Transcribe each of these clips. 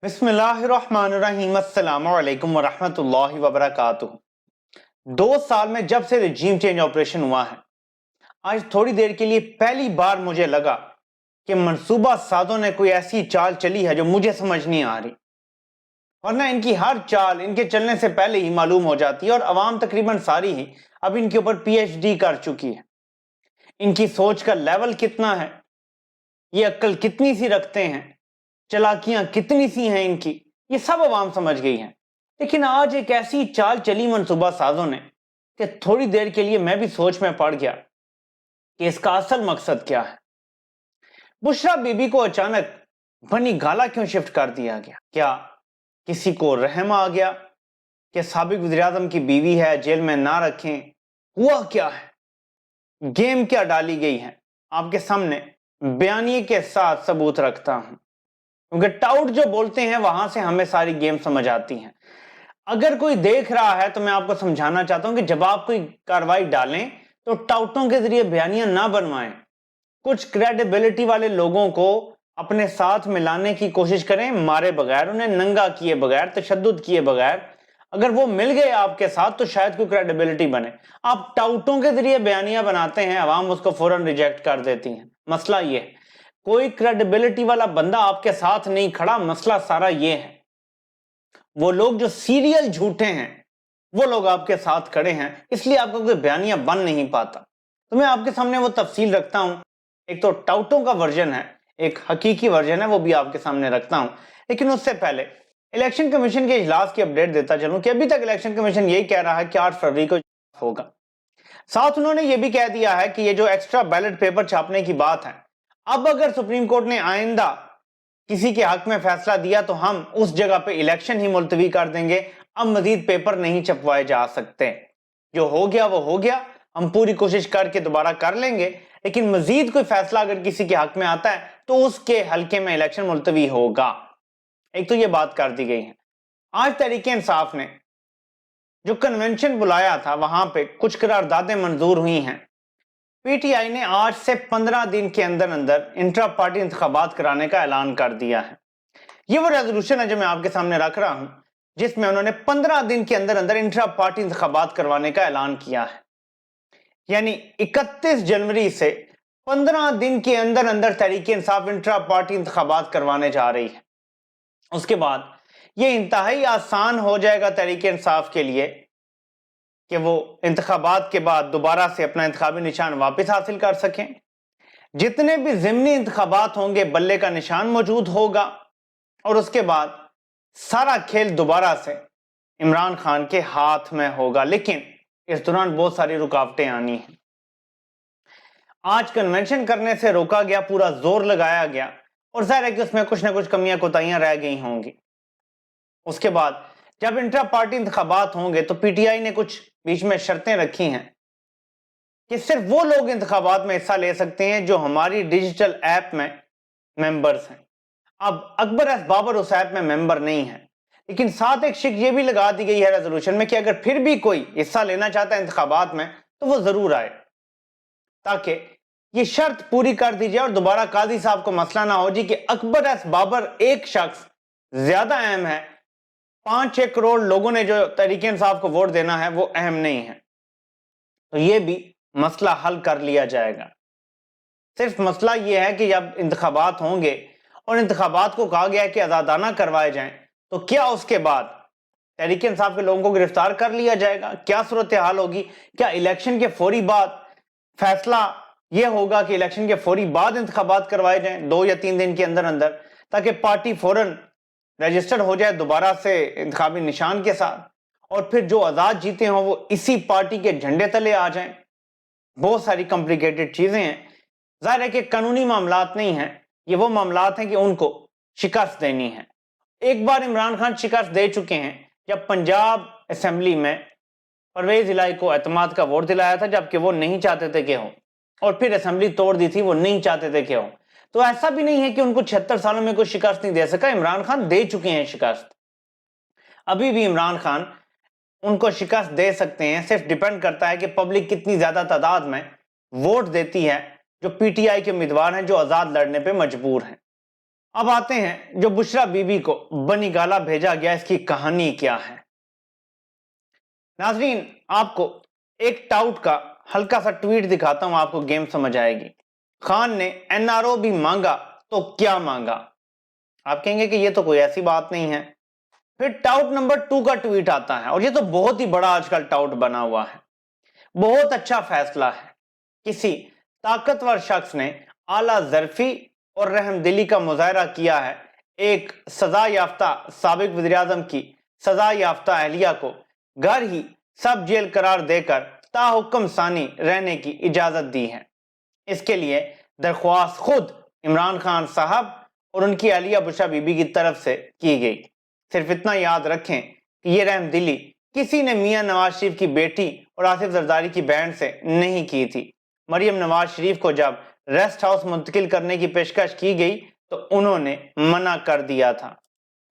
بسم اللہ الرحمن الرحیم السلام علیکم ورحمۃ اللہ وبرکاتہ۔ 2 سال میں جب سے رجیم چینج آپریشن ہوا ہے، آج تھوڑی دیر کے لیے پہلی بار مجھے لگا کہ منصوبہ سازوں نے کوئی ایسی چال چلی ہے جو مجھے سمجھ نہیں آ رہی، ورنہ ان کی ہر چال ان کے چلنے سے پہلے ہی معلوم ہو جاتی ہے، اور عوام تقریباً ساری ہی اب ان کے اوپر پی ایچ ڈی کر چکی ہے۔ ان کی سوچ کا لیول کتنا ہے، یہ عقل کتنی سی رکھتے ہیں، چلاکیاں کتنی سی ہیں ان کی، یہ سب عوام سمجھ گئی ہیں۔ لیکن آج ایک ایسی چال چلی منصوبہ سازوں نے کہ تھوڑی دیر کے لیے میں بھی سوچ میں پڑ گیا کہ اس کا اصل مقصد کیا ہے۔ بشرا بی بی کو اچانک بنی گالا کیوں شفٹ کر دیا گیا؟ کیا کسی کو رحم آ گیا کہ سابق وزیر اعظم کی بیوی ہے، جیل میں نہ رکھیں؟ ہوا کیا ہے؟ گیم کیا ڈالی گئی ہے؟ آپ کے سامنے بیانیے کے ساتھ ثبوت رکھتا ہوں، کیونکہ ٹاؤٹ جو بولتے ہیں وہاں سے ہمیں ساری گیم سمجھ آتی ہیں۔ اگر کوئی دیکھ رہا ہے تو میں آپ کو سمجھانا چاہتا ہوں کہ جب آپ کوئی کاروائی ڈالیں تو ٹاؤٹوں کے ذریعے بیانیاں نہ بنوائیں۔ کچھ کریڈیبلٹی والے لوگوں کو اپنے ساتھ ملانے کی کوشش کریں، مارے بغیر، انہیں ننگا کیے بغیر، تشدد کیے بغیر۔ اگر وہ مل گئے آپ کے ساتھ تو شاید کوئی کریڈیبلٹی بنے۔ آپ ٹاؤٹوں کے ذریعے بیانیاں بناتے ہیں، عوام اس کو فوراً ریجیکٹ کر دیتی ہیں۔ مسئلہ یہ ہے، کوئی کریڈیبلٹی والا بندہ آپ کے ساتھ نہیں کھڑا۔ مسئلہ سارا یہ ہے، وہ لوگ جو سیریل جھوٹے ہیں وہ لوگ آپ کے ساتھ کھڑے ہیں، اس لیے آپ کو کوئی بیانیہ بن نہیں پاتا۔ تو میں آپ کے سامنے وہ تفصیل رکھتا ہوں، ایک تو ٹاؤٹوں کا ورژن ہے، ایک حقیقی ورژن ہے، وہ بھی آپ کے سامنے رکھتا ہوں۔ لیکن اس سے پہلے الیکشن کمیشن کے اجلاس کی اپڈیٹ دیتا چلوں کہ ابھی تک الیکشن کمیشن یہی کہہ رہا ہے کہ 8 فروری کو ہوگا۔ ساتھ انہوں نے یہ بھی کہہ دیا ہے کہ یہ جو ایکسٹرا بیلٹ پیپر چھاپنے کی بات ہے، اب اگر سپریم کورٹ نے آئندہ کسی کے حق میں فیصلہ دیا تو ہم اس جگہ پہ الیکشن ہی ملتوی کر دیں گے، اب مزید پیپر نہیں چھپوائے جا سکتے۔ جو ہو گیا وہ ہو گیا، ہم پوری کوشش کر کے دوبارہ کر لیں گے، لیکن مزید کوئی فیصلہ اگر کسی کے حق میں آتا ہے تو اس کے حلقے میں الیکشن ملتوی ہوگا۔ ایک تو یہ بات کر دی گئی ہے۔ آج تحریک انصاف نے جو کنونشن بلایا تھا وہاں پہ کچھ قراردادیں منظور ہوئی ہیں۔ پی ٹی آئی نے آج سے 15 دن کے اندر انٹرا پارٹی انتخابات کرانے کا اعلان کر دیا ہے۔ یہ وہ ریزولوشن ہے جو میں آپ کے سامنے رکھ رہا ہوں، جس میں انہوں نے 15 دن کے اندر انٹرا پارٹی انتخابات کروانے کا اعلان کیا ہے۔ یعنی 31 جنوری سے 15 دن کے اندر تحریک انصاف انٹرا پارٹی انتخابات کروانے جا رہی ہے۔ اس کے بعد یہ انتہائی آسان ہو جائے گا تحریک انصاف کے لیے کہ وہ انتخابات کے بعد دوبارہ سے اپنا انتخابی نشان واپس حاصل کر سکیں۔ جتنے بھی ضمنی انتخابات ہوں گے بلے کا نشان موجود ہوگا، اور اس کے بعد سارا کھیل دوبارہ سے عمران خان کے ہاتھ میں ہوگا۔ لیکن اس دوران بہت ساری رکاوٹیں آنی ہیں۔ آج کنونشن کرنے سے روکا گیا، پورا زور لگایا گیا، اور ظاہر ہے کہ اس میں کچھ نہ کچھ کمیاں کوتاہیاں رہ گئی ہوں گی۔ اس کے بعد جب انٹرا پارٹی انتخابات ہوں گے تو پی ٹی آئی نے کچھ بیچ میں شرطیں رکھی ہیں کہ صرف وہ لوگ انتخابات میں حصہ لے سکتے ہیں جو ہماری ڈیجیٹل ایپ میں ممبرز ہیں۔ اب اکبر ایس بابر اس ایپ میں ممبر نہیں ہے، لیکن ساتھ ایک شک یہ بھی لگا دی گئی ہے ریزولوشن میں کہ اگر پھر بھی کوئی حصہ لینا چاہتا ہے انتخابات میں تو وہ ضرور آئے، تاکہ یہ شرط پوری کر دی جائے اور دوبارہ قاضی صاحب کو مسئلہ نہ ہو جی کہ اکبر ایس بابر ایک شخص زیادہ اہم ہے، 5-6 کروڑ لوگوں نے جو تحریک انصاف کو ووٹ دینا ہے وہ اہم نہیں ہے۔ تو یہ بھی مسئلہ حل کر لیا جائے گا۔ صرف مسئلہ یہ ہے کہ جب انتخابات ہوں گے اور انتخابات کو کہا گیا ہے کہ آزادانہ کروائے جائیں، تو کیا اس کے بعد تحریک انصاف کے لوگوں کو گرفتار کر لیا جائے گا؟ کیا صورتحال ہوگی؟ کیا الیکشن کے فوری بعد فیصلہ یہ ہوگا کہ الیکشن کے فوری بعد انتخابات کروائے جائیں 2 یا 3 دن کے اندر تاکہ پارٹی فوراً رجسٹر ہو جائے دوبارہ سے انتخابی نشان کے ساتھ، اور پھر جو آزاد جیتے ہوں وہ اسی پارٹی کے جھنڈے تلے آ جائیں؟ بہت ساری کمپلیکیٹڈ چیزیں ہیں۔ ظاہر ہے کہ قانونی معاملات نہیں ہیں، یہ وہ معاملات ہیں کہ ان کو شکست دینی ہے۔ ایک بار عمران خان شکست دے چکے ہیں جب پنجاب اسمبلی میں پرویز الہی کو اعتماد کا ووٹ دلایا تھا، جبکہ وہ نہیں چاہتے تھے کہ ہو، اور پھر اسمبلی توڑ دی تھی، وہ نہیں چاہتے تھے کہ ہو۔ تو ایسا بھی نہیں ہے کہ ان کو 76 سالوں میں کوئی شکست نہیں دے سکا، عمران خان دے چکے ہیں شکست۔ ابھی بھی عمران خان ان کو شکست دے سکتے ہیں، صرف ڈیپینڈ کرتا ہے کہ پبلک کتنی زیادہ تعداد میں ووٹ دیتی ہے جو پی ٹی آئی کے امیدوار ہیں جو آزاد لڑنے پہ مجبور ہیں۔ اب آتے ہیں جو بشرا بی بی کو بنی گالا بھیجا گیا، اس کی کہانی کیا ہے۔ ناظرین، آپ کو ایک ٹاؤٹ کا ہلکا سا ٹویٹ دکھاتا ہوں، آپ کو گیم سمجھ آئے گی۔ خان نے این آر او بھی مانگا تو کیا مانگا؟ آپ کہیں گے کہ یہ تو کوئی ایسی بات نہیں ہے۔ پھر ٹاؤٹ نمبر 2 کا ٹویٹ آتا ہے، اور یہ تو بہت ہی بڑا آج کل ٹاؤٹ بنا ہوا ہے۔ بہت اچھا فیصلہ ہے، کسی طاقتور شخص نے اعلیٰ ظرفی اور رحم دلی کا مظاہرہ کیا ہے، ایک سزا یافتہ سابق وزیر اعظم کی سزا یافتہ اہلیہ کو گھر ہی سب جیل قرار دے کر تاحکم ثانی رہنے کی اجازت دی ہے۔ اس کے لیے درخواست خود عمران خان صاحب اور ان کی اہلیہ بشرا بی بی کی طرف سے کی گئی۔ صرف اتنا یاد رکھیں کہ یہ رحم دلی کسی نے میاں نواز شریف کی بیٹی اور آصف زرداری کی بہن سے نہیں کی تھی۔ مریم نواز شریف کو جب ریسٹ ہاؤس منتقل کرنے کی پیشکش کی گئی تو انہوں نے منع کر دیا تھا۔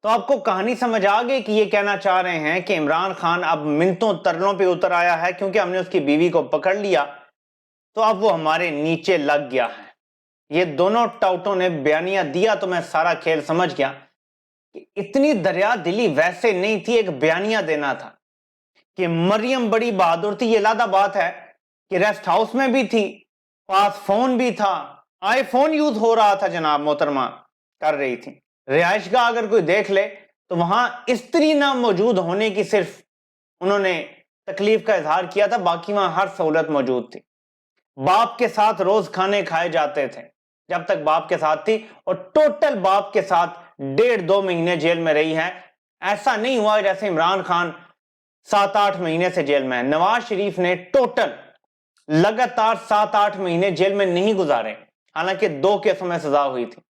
تو آپ کو کہانی سمجھ آ گئی کہ یہ کہنا چاہ رہے ہیں کہ عمران خان اب منتوں ترلوں پہ اتر آیا ہے، کیونکہ ہم نے اس کی بیوی کو پکڑ لیا تو اب وہ ہمارے نیچے لگ گیا ہے۔ یہ دونوں ٹاؤٹوں نے بیانیہ دیا تو میں سارا کھیل سمجھ گیا کہ اتنی دریا دلی ویسے نہیں تھی، ایک بیانیہ دینا تھا کہ مریم بڑی بہادر تھی۔ یہ علیحدہ بات ہے کہ ریسٹ ہاؤس میں بھی تھی، پاس فون بھی تھا، آئی فون یوز ہو رہا تھا، جناب محترمہ کر رہی تھی۔ رہائش گاہ اگر کوئی دیکھ لے تو وہاں استری نہ موجود ہونے کی صرف انہوں نے تکلیف کا اظہار کیا تھا، باقی وہاں ہر سہولت موجود تھی۔ باپ کے ساتھ روز کھانے کھائے جاتے تھے جب تک باپ کے ساتھ تھی، اور ٹوٹل باپ کے ساتھ 1.5-2 مہینے جیل میں رہی ہے۔ ایسا نہیں ہوا جیسے عمران خان 7-8 مہینے سے جیل میں ہے۔ نواز شریف نے ٹوٹل لگاتار 7-8 مہینے جیل میں نہیں گزارے، حالانکہ 2 کیسوں میں سزا ہوئی تھی۔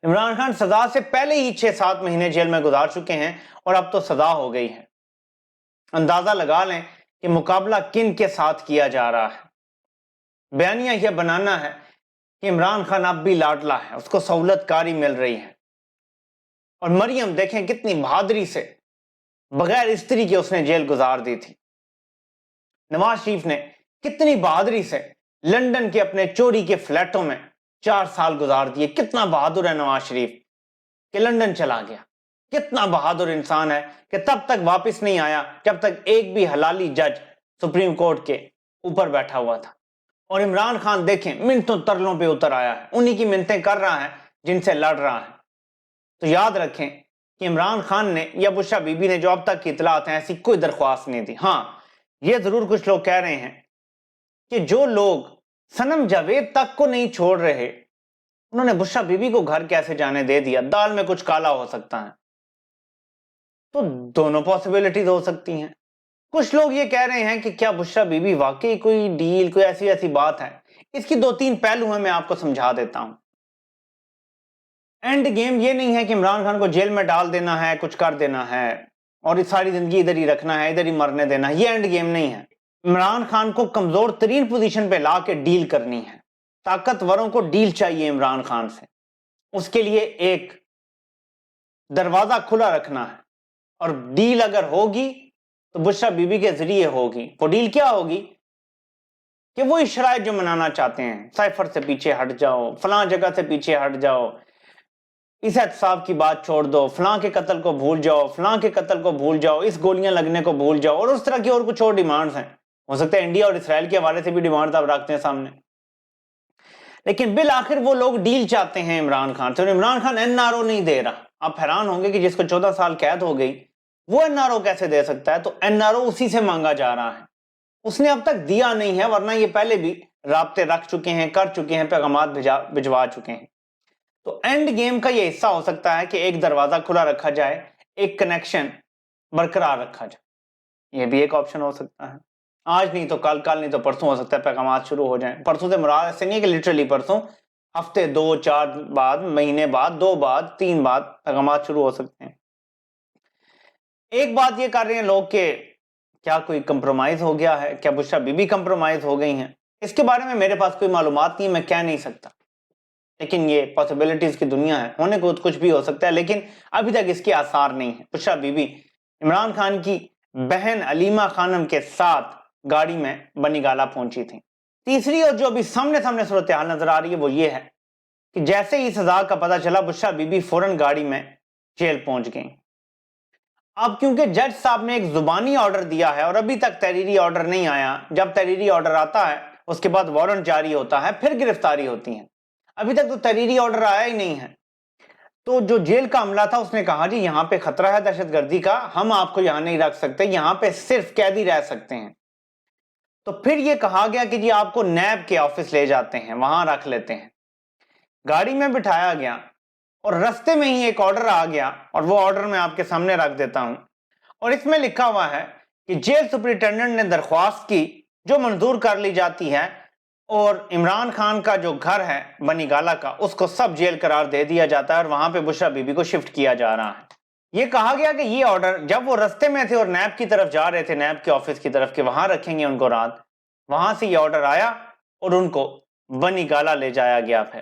عمران خان سزا سے پہلے ہی 6-7 مہینے جیل میں گزار چکے ہیں، اور اب تو سزا ہو گئی ہے۔ اندازہ لگا لیں کہ مقابلہ کن کے ساتھ کیا جا رہا ہے۔ بیانیہ یہ بنانا ہے کہ عمران خان اب بھی لاڈلا ہے، اس کو سہولت کاری مل رہی ہے، اور مریم دیکھیں کتنی بہادری سے بغیر استری کے اس نے جیل گزار دی تھی۔ نواز شریف نے کتنی بہادری سے لندن کے اپنے چوری کے فلیٹوں میں 4 سال گزار دیے۔ کتنا بہادر ہے نواز شریف کہ لندن چلا گیا۔ کتنا بہادر انسان ہے کہ تب تک واپس نہیں آیا جب تک ایک بھی حلالی جج سپریم کورٹ کے اوپر بیٹھا ہوا تھا۔ اور عمران خان دیکھیں منتوں ترلوں پہ اتر آیا ہے، انہی کی منتیں کر رہا ہے جن سے لڑ رہا ہے۔ تو یاد رکھیں کہ عمران خان نے یا بشرا بی بی نے جو اب تک کی اطلاعات ہیں ایسی کوئی درخواست نہیں دی۔ ہاں یہ ضرور کچھ لوگ کہہ رہے ہیں کہ جو لوگ صنم جاوید تک کو نہیں چھوڑ رہے، انہوں نے بشرا بی بی کو گھر کیسے جانے دے دیا؟ دال میں کچھ کالا ہو سکتا ہے۔ تو دونوں پاسبلٹیز ہو سکتی ہیں۔ کچھ لوگ یہ کہہ رہے ہیں کہ کیا بشرا بی بی واقعی کوئی ڈیل، کوئی ایسی بات ہے؟ اس کی 2-3 پہلو ہیں، میں آپ کو سمجھا دیتا ہوں۔ اینڈ گیم یہ نہیں ہے کہ عمران خان کو جیل میں ڈال دینا ہے، کچھ کر دینا ہے اور ساری زندگی ادھر ہی رکھنا ہے، ادھر ہی مرنے دینا ہے۔ یہ اینڈ گیم نہیں ہے۔ عمران خان کو کمزور ترین پوزیشن پہ لا کے ڈیل کرنی ہے۔ طاقتوروں کو ڈیل چاہیے عمران خان سے، اس کے لیے ایک دروازہ کھلا رکھنا ہے، اور ڈیل اگر ہوگی تو بشرا بی بی کے ذریعے ہوگی۔ وہ ڈیل کیا ہوگی کہ وہی شرائط جو منانا چاہتے ہیں، سائفر سے پیچھے ہٹ جاؤ، فلاں جگہ سے پیچھے ہٹ جاؤ، اس احتساب کی بات چھوڑ دو، فلاں کے قتل کو بھول جاؤ، فلاں کے قتل کو بھول جاؤ، اس گولیاں لگنے کو بھول جاؤ، اور اس طرح کی اور کچھ اور ڈیمانڈز ہیں۔ ہو سکتا ہے انڈیا اور اسرائیل کے حوالے سے بھی ڈیمانڈز آپ رکھتے ہیں سامنے، لیکن بالآخر وہ لوگ ڈیل چاہتے ہیں عمران خان سے، اور Imran Khan N R O نہیں دے رہا۔ آپ حیران ہوں گے کہ جس کو 14 سال قید ہو گئی وہ این آر او کیسے دے سکتا ہے؟ تو این آر او اسی سے مانگا جا رہا ہے، اس نے اب تک دیا نہیں ہے، ورنہ یہ پہلے بھی رابطے رکھ چکے ہیں، کر چکے ہیں، پیغامات بھجوا چکے ہیں۔ تو اینڈ گیم کا یہ حصہ ہو سکتا ہے کہ ایک دروازہ کھلا رکھا جائے، ایک کنیکشن برقرار رکھا جائے، یہ بھی ایک آپشن ہو سکتا ہے۔ آج نہیں تو کل، کل نہیں تو پرسوں ہو سکتا ہے پیغامات شروع ہو جائیں۔ پرسوں سے مراد ایسے نہیں ہے کہ لٹرلی پرسوں، ہفتے 2-4 بعد، مہینے بعد، 2 بعد، 3 بعد پیغامات شروع ہو سکتے ہیں۔ ایک بات یہ کر رہے ہیں لوگ کہ کیا کوئی کمپرومائز ہو گیا ہے، کیا بشرا بی بی کمپرومائز ہو گئی ہیں؟ اس کے بارے میں میرے پاس کوئی معلومات نہیں، میں کہہ نہیں سکتا، لیکن یہ پاسبلٹیز کی دنیا ہے، ہونے کو کچھ بھی ہو سکتا ہے، لیکن ابھی تک اس کے آثار نہیں ہیں۔ بشرا بی بی عمران خان کی بہن علیمہ خانم کے ساتھ گاڑی میں بنی گالا پہنچی تھی۔ تیسری اور جو ابھی سامنے صورتحال نظر آ رہی ہے وہ یہ ہے کہ جیسے ہی سزا کا پتہ چلا بشرا بی بی فوراً گاڑی میں جیل پہنچ گئیں۔ اب کیونکہ جج صاحب نے ایک زبانی آرڈر دیا ہے اور ابھی تک تحریری آرڈر نہیں آیا، جب تحریری آرڈر آتا ہے اس کے بعد وارنٹ جاری ہوتا ہے، پھر گرفتاری ہوتی ہے، ابھی تک تو تحریری آرڈر آیا ہی نہیں ہے، تو جو جیل کا عملہ تھا اس نے کہا جی یہاں پہ خطرہ ہے دہشت گردی کا، ہم آپ کو یہاں نہیں رکھ سکتے، یہاں پہ صرف قیدی رہ سکتے ہیں۔ تو پھر یہ کہا گیا کہ جی آپ کو نیب کے آفس لے جاتے ہیں، وہاں رکھ لیتے ہیں، گاڑی میں بٹھایا گیا اور رستے میں ہی ایک آرڈر آ گیا، اور وہ آرڈر میں آپ کے سامنے رکھ دیتا ہوں، اور اس میں لکھا ہوا ہے کہ جیل سپرنٹینڈنٹ نے درخواست کی جو منظور کر لی جاتی ہے، اور عمران خان کا جو گھر ہے بنی گالا کا اس کو سب جیل قرار دے دیا جاتا ہے اور وہاں پہ بشرا بی بی کو شفٹ کیا جا رہا ہے۔ یہ کہا گیا کہ یہ آرڈر جب وہ رستے میں تھے اور نیب کی طرف جا رہے تھے، نیب کے آفس کی طرف کہ وہاں رکھیں گے ان کو رات، وہاں سے یہ آرڈر آیا اور ان کو بنی گالا لے جایا گیا۔ پھر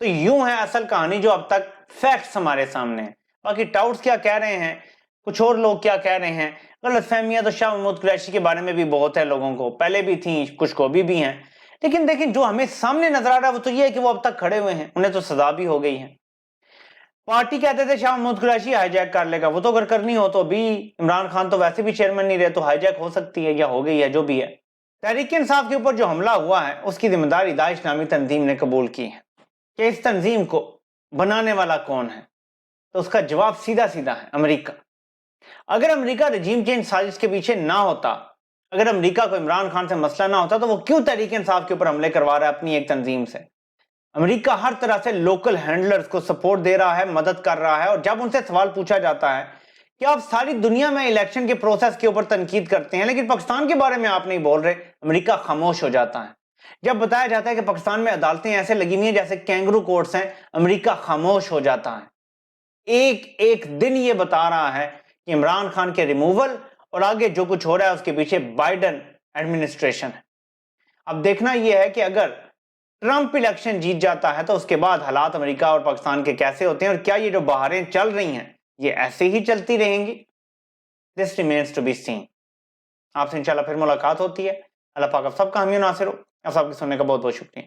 تو یوں ہے اصل کہانی جو اب تک فیکٹس ہمارے سامنے ہیں، باقی ٹاؤٹس کیا کہہ رہے ہیں، کچھ اور لوگ کیا کہہ رہے ہیں، غلط فہمیاں تو شاہ محمود قریشی کے بارے میں بھی بہت ہے، لوگوں کو پہلے بھی تھیں، کچھ کو بھی ہیں، لیکن دیکھیں جو ہمیں سامنے نظر آ رہا ہے وہ تو یہ ہے کہ وہ اب تک کھڑے ہوئے ہیں، انہیں تو سزا بھی ہو گئی ہے۔ پارٹی کہتے تھے شاہ محمود قریشی ہائی جیک کر لے گا، وہ تو اگر کرنی ہو تو بھی عمران خان تو ویسے بھی چیئرمین نہیں رہے، تو ہائی جیک ہو سکتی ہے یا ہو گئی ہے، جو بھی ہے۔ تحریک انصاف کے اوپر جو حملہ ہوا ہے اس کی ذمہ داری داعش نامی تنظیم نے قبول کی ہے کہ اس تنظیم کو بنانے والا کون ہے، تو اس کا جواب سیدھا سیدھا ہے امریکہ۔ اگر امریکہ رجیم چینج سازش کے پیچھے نہ ہوتا، اگر امریکہ کو عمران خان سے مسئلہ نہ ہوتا، تو وہ کیوں تحریک انصاف کے اوپر حملے کروا رہا ہے اپنی ایک تنظیم سے؟ امریکہ ہر طرح سے لوکل ہینڈلرز کو سپورٹ دے رہا ہے، مدد کر رہا ہے، اور جب ان سے سوال پوچھا جاتا ہے کہ آپ ساری دنیا میں الیکشن کے پروسیس کے اوپر تنقید کرتے ہیں لیکن پاکستان کے بارے میں آپ نہیں بول رہے، امریکہ خاموش ہو جاتا ہے۔ جب بتایا جاتا ہے کہ پاکستان میں عدالتیں ایسے لگی ہوئی ہیں جیسے کینگرو کورٹس ہیں، امریکہ خاموش ہو جاتا ہے۔ ایک ایک دن یہ بتا رہا ہے کہ عمران خان کے ریموول اور آگے جو کچھ ہو رہا ہے اس کے پیچھے بائیڈن ایڈمنسٹریشن ہے۔ اب دیکھنا یہ ہے کہ اگر ٹرمپ الیکشن جیت جاتا ہے تو اس کے بعد حالات امریکہ اور پاکستان کے کیسے ہوتے ہیں، اور کیا یہ جو بہاریں چل رہی ہیں یہ ایسے ہی چلتی رہیں گی؟ This remains to be seen۔ آپ سے انشاءاللہ پھر ملاقات ہوتی ہے۔ اللہ پاک آپ سب کا حامی و ناصر ہو۔ آپ سب کے سننے کا بہت بہت شکریہ۔